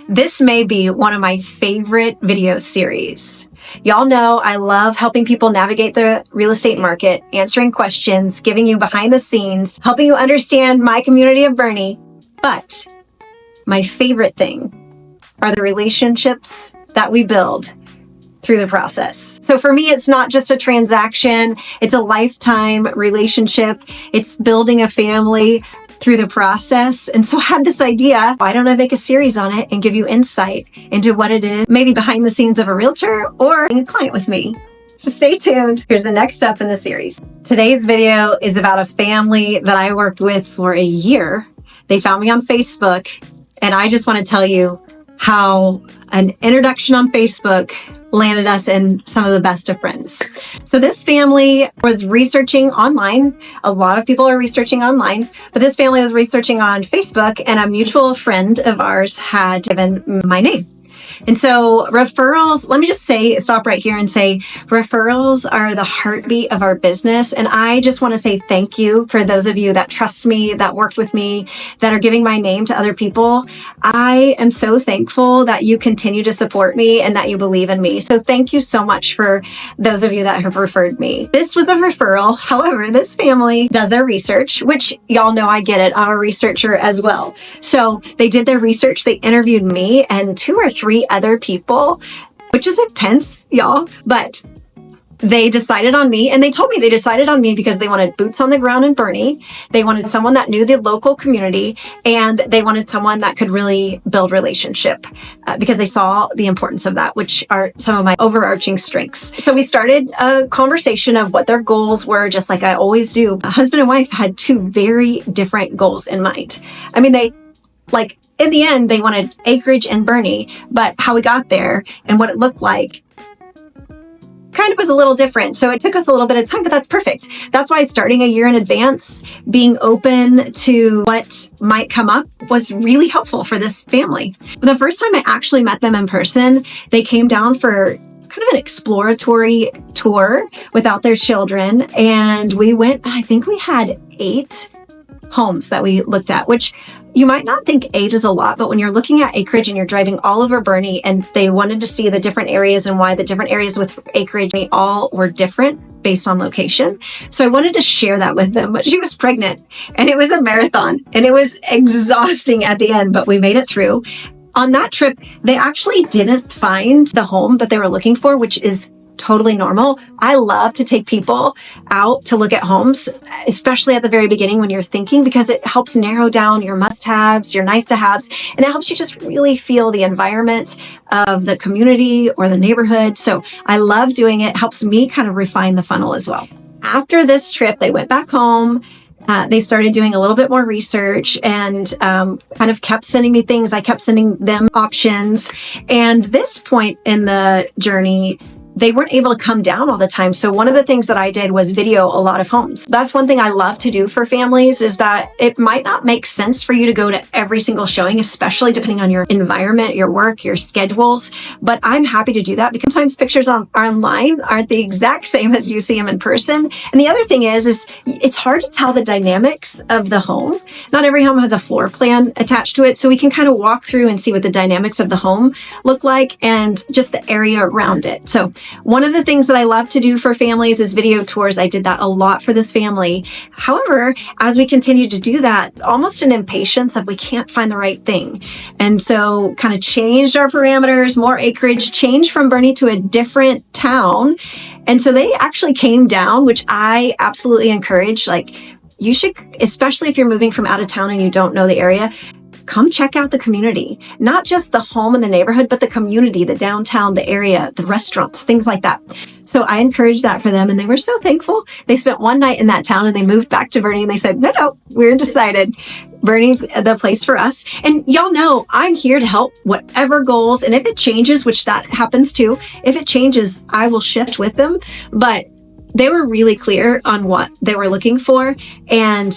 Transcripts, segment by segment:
This may be one of my favorite video series. Y'all know I love helping people navigate the real estate market, answering questions, giving you behind the scenes, helping you understand my community of Boerne. But my favorite thing are the relationships that we build through the process. So for me, it's not just a transaction, it's a lifetime relationship. It's building a family through the process. And so I had this idea, why don't I make a series on it and give you insight into what it is, maybe behind the scenes of a realtor or a client with me. So stay tuned. Here's the next step in the series. Today's video is about a family that I worked with for a year. They found me on Facebook, and I just want to tell you how an introduction on Facebook landed us in some of the best of friends. So this family was researching online. A lot of people are researching online, but this family was researching on Facebook, and a mutual friend of ours had given my name. And so referrals, let me just stop right here and say, referrals are the heartbeat of our business. And I just want to say thank you for those of you that trust me, that worked with me, that are giving my name to other people. I am so thankful that you continue to support me and that you believe in me. So thank you so much for those of you that have referred me. This was a referral. However, this family does their research, which y'all know I get it. I'm a researcher as well. So they did their research. They interviewed me and 2 or 3 other people, which is intense, y'all, but they decided on me, and they told me they decided on me because they wanted boots on the ground in Boerne. They wanted someone that knew the local community, and they wanted someone that could really build relationship because they saw the importance of that, which are some of my overarching strengths. So we started a conversation of what their goals were, just like I always do. A husband and wife had 2 very different goals in mind. I mean, in the end, they wanted acreage in Boerne, but how we got there and what it looked like kind of was a little different. So it took us a little bit of time, but that's perfect. That's why starting a year in advance, being open to what might come up was really helpful for this family. The first time I actually met them in person, they came down for kind of an exploratory tour without their children. And we went, I think we had 8 homes that we looked at, which you might not think 8 is a lot, but when you're looking at acreage and you're driving all over Boerne, and they wanted to see the different areas and why the different areas with acreage all were different based on location. So I wanted to share that with them, but she was pregnant and it was a marathon and it was exhausting at the end, but we made it through. On that trip, they actually didn't find the home that they were looking for, which is totally normal. I love to take people out to look at homes, especially at the very beginning when you're thinking, because it helps narrow down your must-haves, your nice-to-haves, and it helps you just really feel the environment of the community or the neighborhood. So I love doing it. It helps me kind of refine the funnel as well. After this trip, they went back home. They started doing a little bit more research and kind of kept sending me things. I kept sending them options. And this point in the journey, they weren't able to come down all the time. So one of the things that I did was video a lot of homes. That's one thing I love to do for families, is that it might not make sense for you to go to every single showing, especially depending on your environment, your work, your schedules. But I'm happy to do that because sometimes pictures online aren't the exact same as you see them in person. And the other thing is it's hard to tell the dynamics of the home. Not every home has a floor plan attached to it. So we can kind of walk through and see what the dynamics of the home look like and just the area around it. So one of the things that I love to do for families is video tours. I did that a lot for this family. However, as we continue to do that, it's almost an impatience of we can't find the right thing. And so kind of changed our parameters, more acreage, changed from Boerne to a different town. And so they actually came down, which I absolutely encourage. You should, especially if you're moving from out of town and you don't know the area, come check out the community, not just the home and the neighborhood, but the community, the downtown, the area, the restaurants, things like that. So I encouraged that for them, and they were so thankful. They spent one night in that town and they moved back to Boerne, and they said, no, we're decided. Boerne's the place for us. And y'all know I'm here to help whatever goals. And if it changes, which that happens too, if it changes, I will shift with them. But they were really clear on what they were looking for, and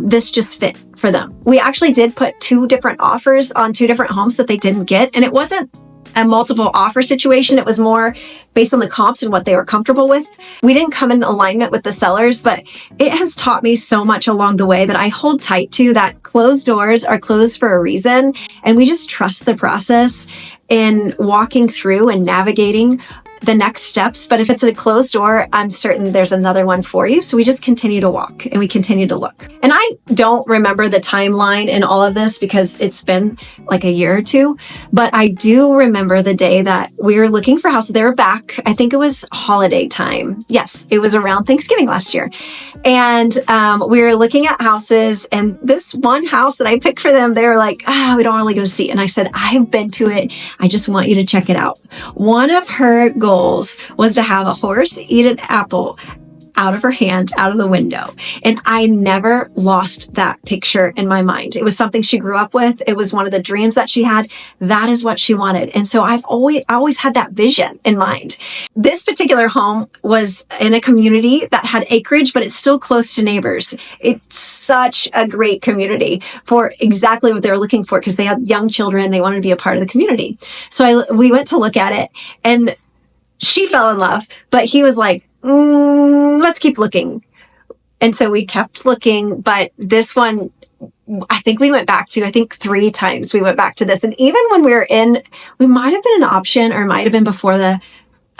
this just fit for them. We actually did put 2 different offers on 2 different homes that they didn't get, and it wasn't a multiple offer situation. It was more based on the comps and what they were comfortable with. We didn't come in alignment with the sellers, but it has taught me so much along the way that I hold tight to, that closed doors are closed for a reason. And we just trust the process in walking through and navigating the next steps. But if it's a closed door, I'm certain there's another one for you. So we just continue to walk and we continue to look. And I don't remember the timeline in all of this because it's been like a year or two, but I do remember the day that we were looking for houses. They were back. I think it was holiday time. Yes, it was around Thanksgiving last year. And we were looking at houses, and this one house that I picked for them, they were like, we don't really go to see. And I said, I've been to it. I just want you to check it out. One of her goals was to have a horse eat an apple out of her hand, out of the window. And I never lost that picture in my mind. It was something she grew up with. It was one of the dreams that she had. That is what she wanted. And so I always had that vision in mind. This particular home was in a community that had acreage, but it's still close to neighbors. It's such a great community for exactly what they were looking for, because they had young children. They wanted to be a part of the community. So we went to look at it, and she fell in love, but he was like, let's keep looking. And so we kept looking, but this one, I think we went back to, 3 times we went back to this. And even when we might have been an option, or might have been before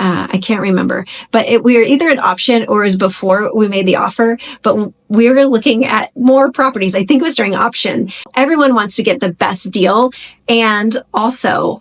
I can't remember, but we were either an option or it was before we made the offer, but we were looking at more properties. I think it was during option. Everyone wants to get the best deal. And also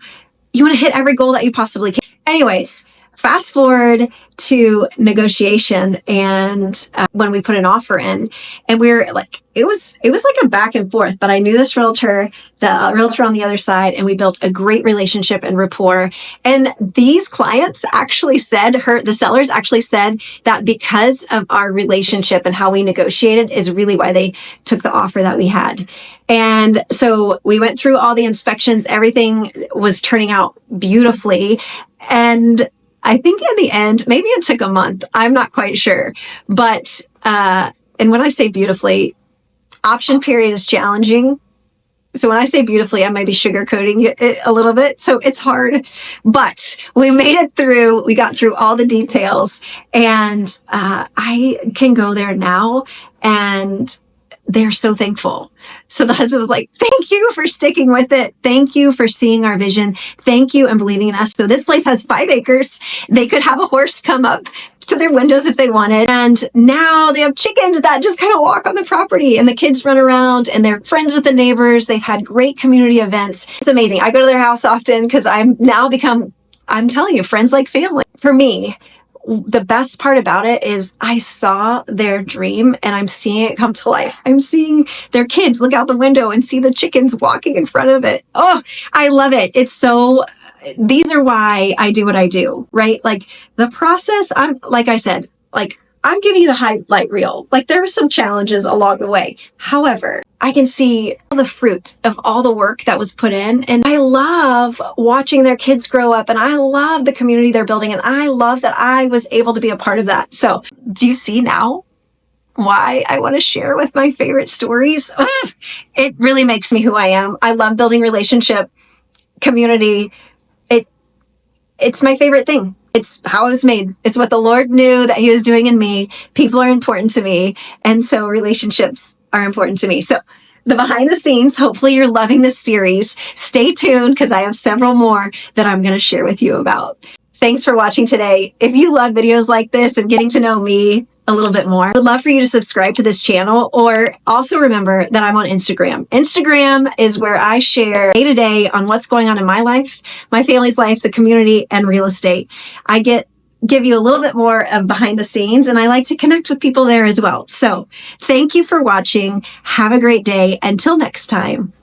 you want to hit every goal that you possibly can. Anyways, fast forward to negotiation, and when we put an offer in, and we were like, it was like a back and forth, but I knew this realtor, the realtor on the other side, and we built a great relationship and rapport. And these clients actually said, the sellers actually said that because of our relationship and how we negotiated is really why they took the offer that we had. And so we went through all the inspections. Everything was turning out beautifully. And I think in the end, maybe it took a month. I'm not quite sure. But, and when I say beautifully, option period is challenging. So when I say beautifully, I might be sugarcoating it a little bit. So it's hard, but we made it through. We got through all the details, and I can go there now, and they're so thankful. So the husband was like, thank you for sticking with it. Thank you for seeing our vision. Thank you and believing in us. So this place has 5 acres. They could have a horse come up to their windows if they wanted. And now they have chickens that just kind of walk on the property, and the kids run around, and they're friends with the neighbors. They've had great community events. It's amazing. I go to their house often because I'm telling you, friends like family. For me, the best part about it is I saw their dream and I'm seeing it come to life. I'm seeing their kids look out the window and see the chickens walking in front of it. Oh, I love it. These are why I do what I do, right? Like the process, like I said, I'm giving you the highlight reel. Like there were some challenges along the way. However, I can see the fruit of all the work that was put in. And I love watching their kids grow up, and I love the community they're building. And I love that I was able to be a part of that. So do you see now why I want to share with my favorite stories? It really makes me who I am. I love building relationship, community. It's my favorite thing. It's how I was made. It's what the Lord knew that He was doing in me. People are important to me. And so relationships are important to me. So the behind the scenes, hopefully you're loving this series. Stay tuned because I have several more that I'm going to share with you about. Thanks for watching today. If you love videos like this and getting to know me a little bit more, I'd love for you to subscribe to this channel, or also remember that I'm on Instagram. Instagram is where I share day to day on what's going on in my life, my family's life, the community, and real estate. I give you a little bit more of behind the scenes, and I like to connect with people there as well. So thank you for watching. Have a great day. Until next time.